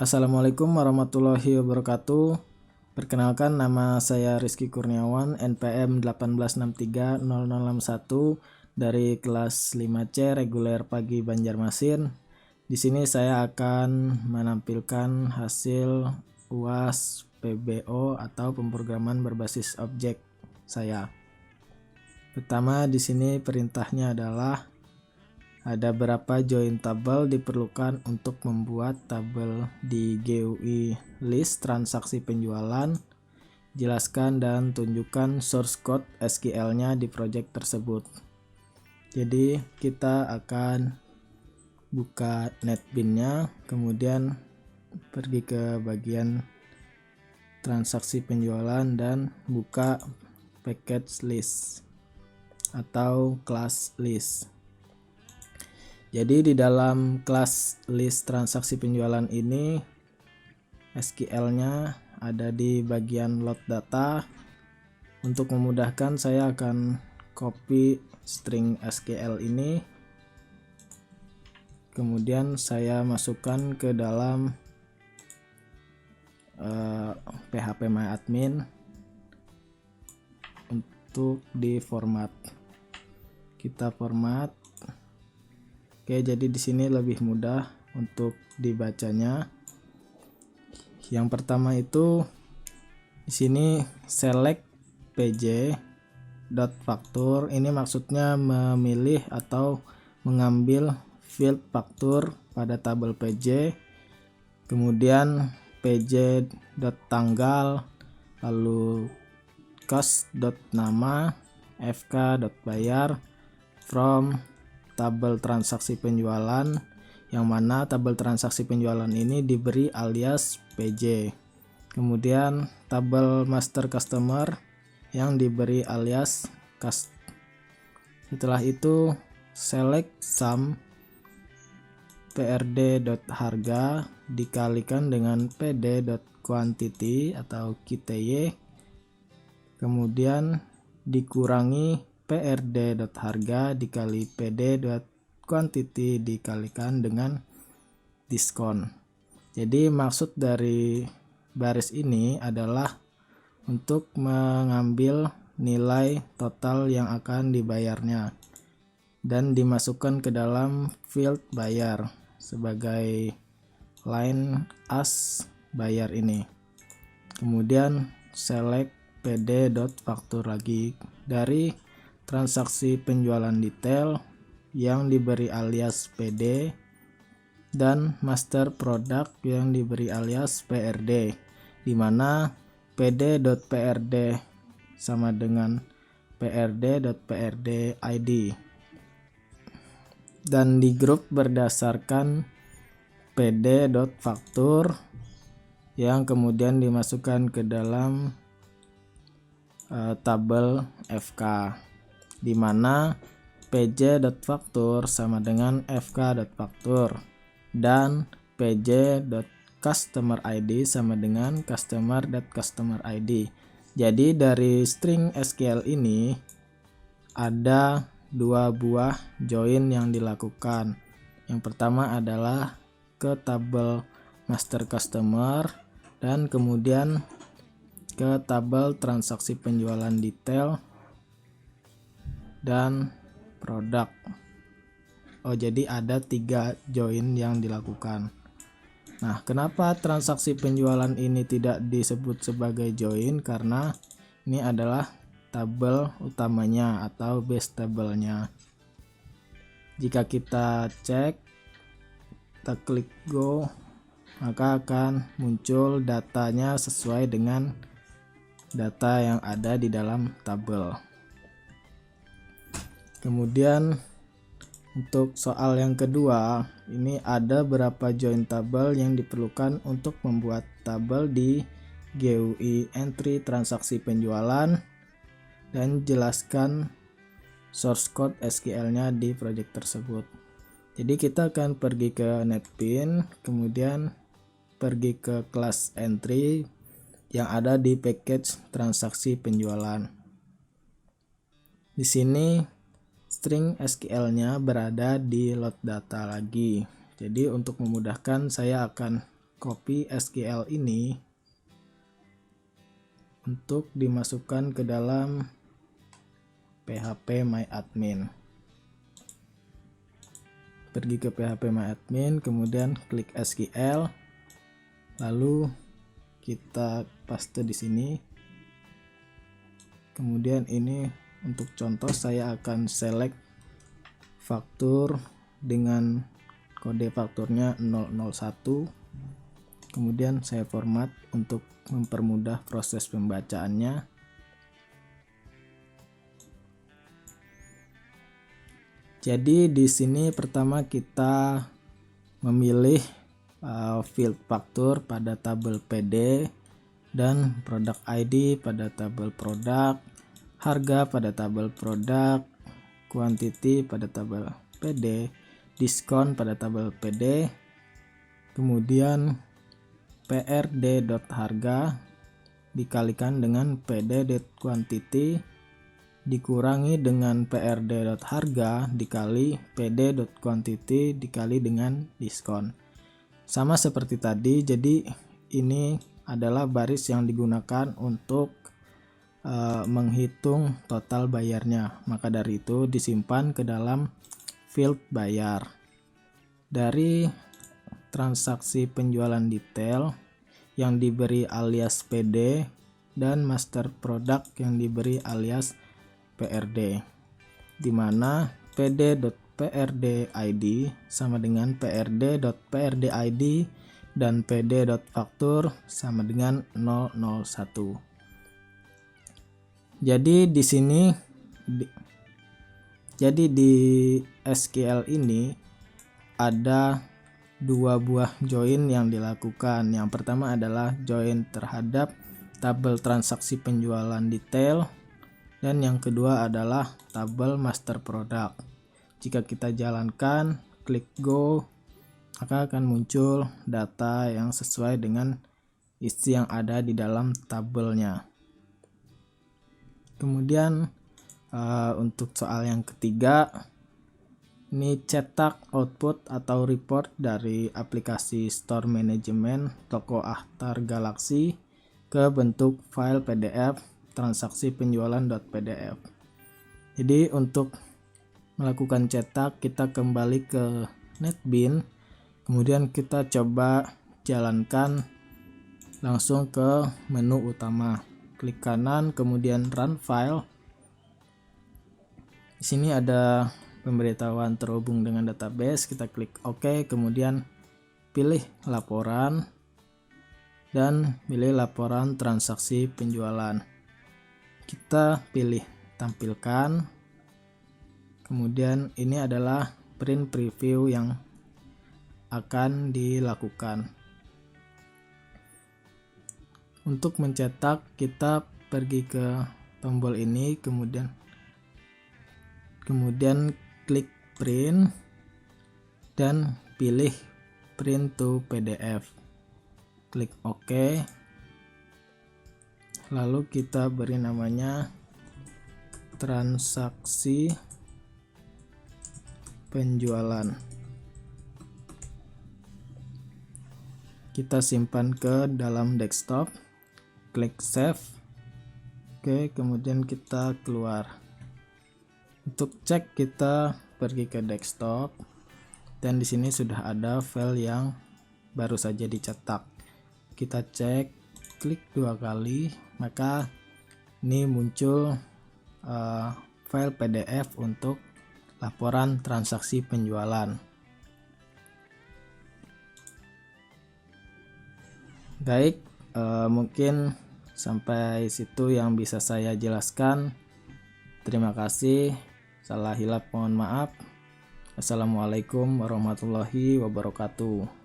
Assalamualaikum warahmatullahi wabarakatuh. Perkenalkan, nama saya Rizky Kurniawan, NPM 18630061 dari kelas 5C reguler pagi Banjarmasin. Di sini saya akan menampilkan hasil UAS PBO atau pemrograman berbasis objek saya. Pertama, di sini perintahnya adalah ada berapa join tabel diperlukan untuk membuat tabel di GUI list transaksi penjualan. Jelaskan dan tunjukkan source code SQL-nya di project tersebut. Jadi kita akan buka NetBeans-nya, kemudian pergi ke bagian transaksi penjualan dan buka package list atau class list. Jadi di dalam kelas list transaksi penjualan ini SQL-nya ada di bagian load data. Untuk memudahkan saya akan copy string SQL ini, kemudian saya masukkan ke dalam phpMyAdmin untuk di format. Kita format. Oke, jadi di sini lebih mudah untuk dibacanya. Yang pertama itu di sini select pj.faktur. Ini maksudnya memilih atau mengambil field faktur pada tabel pj. Kemudian pj.tanggal, lalu cost.nama, fk.bayar, from tabel transaksi penjualan, yang mana tabel transaksi penjualan ini diberi alias PJ. Kemudian tabel master customer yang diberi alias cust. Setelah itu select sum prd.harga dikalikan dengan pd.quantity atau QTY, kemudian dikurangi prd.harga dikali pd.quantity dikalikan dengan diskon. Jadi maksud dari baris ini adalah untuk mengambil nilai total yang akan dibayarnya dan dimasukkan ke dalam field bayar sebagai line as bayar ini. Kemudian select pd.faktur lagi dari transaksi penjualan detail yang diberi alias PD dan master product yang diberi alias PRD, di mana PD.PRD sama dengan PRD.PRD ID dan di grup berdasarkan PD.faktur yang kemudian dimasukkan ke dalam tabel FK, di mana pj.faktur sama dengan fk.faktur dan pj.customer ID sama dengan customer.customer ID. Jadi dari string SQL ini ada dua buah join yang dilakukan. Yang pertama adalah ke tabel master customer dan kemudian ke tabel transaksi penjualan detail dan produk. Jadi ada 3 join yang dilakukan. Nah, kenapa transaksi penjualan ini tidak disebut sebagai join? Karena ini adalah tabel utamanya atau base tabelnya. Jika kita cek, kita klik go, maka akan muncul datanya sesuai dengan data yang ada di dalam tabel. Kemudian untuk soal yang kedua, ini ada berapa join tabel yang diperlukan untuk membuat tabel di GUI entry transaksi penjualan, dan jelaskan source code SQL-nya di project tersebut. Jadi kita akan pergi ke NetBeans, kemudian pergi ke kelas entry yang ada di package transaksi penjualan. Di sini string SQL-nya berada di load data lagi. Jadi untuk memudahkan saya akan copy SQL ini untuk dimasukkan ke dalam phpMyAdmin. Pergi ke phpMyAdmin, kemudian klik SQL, lalu kita paste di sini. Kemudian ini untuk contoh saya akan select faktur dengan kode fakturnya 001. Kemudian saya format untuk mempermudah proses pembacaannya. Jadi di sini pertama kita memilih field faktur pada tabel PD dan product ID pada tabel produk, harga pada tabel produk, quantity pada tabel PD, diskon pada tabel PD, kemudian prd.harga dikalikan dengan pd.quantity dikurangi dengan prd.harga dikali pd.quantity dikali dengan diskon. Sama seperti tadi, jadi ini adalah baris yang digunakan untuk menghitung total bayarnya. Maka dari itu disimpan ke dalam field bayar. Dari transaksi penjualan detail yang diberi alias PD dan master product yang diberi alias PRD, di mana pd.prd.id sama dengan prd.prd.id dan pd.faktur sama dengan 001. Jadi di sini di SQL ini ada dua buah join yang dilakukan. Yang pertama adalah join terhadap tabel transaksi penjualan detail, dan yang kedua adalah tabel master product. Jika kita jalankan, klik go, maka akan muncul data yang sesuai dengan isi yang ada di dalam tabelnya. Kemudian untuk soal yang ketiga, ini cetak output atau report dari aplikasi store management toko Akhtar Galaxy ke bentuk file PDF transaksi penjualan.pdf. Jadi untuk melakukan cetak, kita kembali ke NetBeans, kemudian kita coba jalankan langsung ke menu utama. Klik kanan, kemudian run file. Di sini ada pemberitahuan terhubung dengan database, kita klik OK, kemudian pilih laporan dan pilih laporan transaksi penjualan. Kita pilih tampilkan, kemudian ini adalah print preview yang akan dilakukan. Untuk mencetak, kita pergi ke tombol ini, kemudian klik print dan pilih print to PDF. Klik OK. Lalu kita beri namanya transaksi penjualan. Kita simpan ke dalam desktop. Klik save. Oke, kemudian kita keluar. Untuk cek, kita pergi ke desktop dan di sini sudah ada file yang baru saja dicetak. Kita cek, klik 2 kali, maka ini muncul file PDF untuk laporan transaksi penjualan. Baik, mungkin sampai situ yang bisa saya jelaskan. Terima kasih. Salah hilap mohon maaf. Assalamualaikum warahmatullahi wabarakatuh.